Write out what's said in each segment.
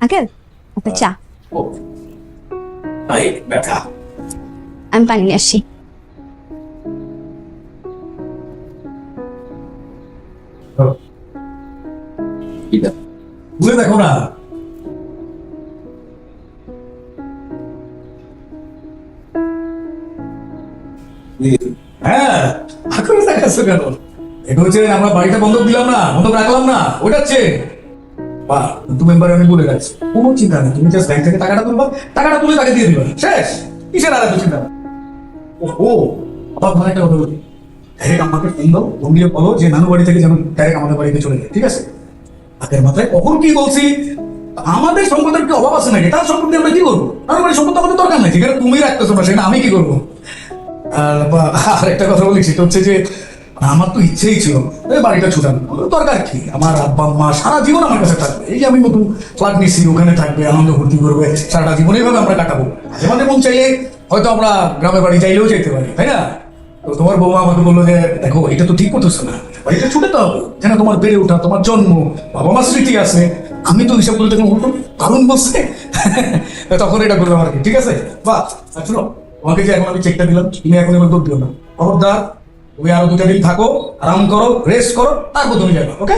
Uncle আপনার চা। ও ভাই ব্যথা। আমি পানি নিয়ে আসছি। ঘুরে দেখো না। হ্যাঁ এখন দেখাচ্ছ কেন? এটা হচ্ছে আমরা বাড়িটা বন্ধক দিলাম না, বন্ধক রাখলাম না, ওটা হচ্ছে তুমি মেম্বারে আমি বলে রাখছি কোনো চিন্তা নেই, তুমি জাস্ট ব্যাংক থেকে টাকাটা তুলবা, টাকাটা তুলে তাকে দিয়ে দিবা, শেষ। কিসের আর এত চিন্তা? ও আবার ভালো একটা কথা বলি, ডাইরেক্ট আমাকে ফোন দাও, ফোন দিয়ে বলো যে নানু বাড়ি থেকে যেন ডাইরেক্ট আমাদের বাড়িতে চলে যায়, ঠিক আছে? আগের মাথায় কখন কি বলছি, আমাদের সম্পদের কি অভাব আছে নাকি? তার সম্পত্তি আমরা কি করবো? নানু বাড়ির সম্পত্তি আমাদের দরকার নাই, যেখানে তুমি রাখতেছো না সেখানে আমি কি করবো? আর একটা কথা বলি, সেটা হচ্ছে যে আমার তো ইচ্ছেই ছিল এই বাড়িটা ছুটানো, দরকার কি? আমার আব্বা মা সারা জীবন আমার কাছে থাকবে, এই যে আমি নতুন ফ্ল্যাট নিচ্ছি ওখানে থাকবে, আনন্দ ফুর্তি করবে সারাটা জীবন, এইভাবে আমরা কাটাবো। মাঝে মাঝে মন চাইলে হয়তো আমরা গ্রামের বাড়ি চাইলেও যেতে পারি, তাই না? তো তোমার বৌমা আমাকে বললো যে দেখো এটা তো ঠিক করতেছো না, বাড়িটা ছুটে তো হবে, যেন তোমার বেড়ে ওঠা, তোমার জন্ম, বাবা মার স্মৃতি আছে। আমি তো হিসাব করতে উল্টো দারুণ বসছে। তখন এটা করলাম আর কি, ঠিক আছে? বা শুনো, তোমাকে যে এখন আমি চেকটা দিলাম, তুমি এখন এবার দৌড় দিও না, খবরদার। তুমি আরো 2টা দিন থাকো, আরাম করো, রেস্ট করো, তারপর তুমি যাবে, ওকে?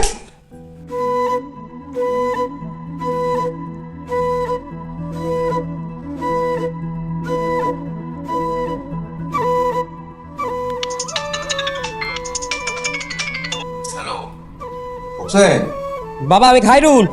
হোসেন, বাবা আমি খাইরুল।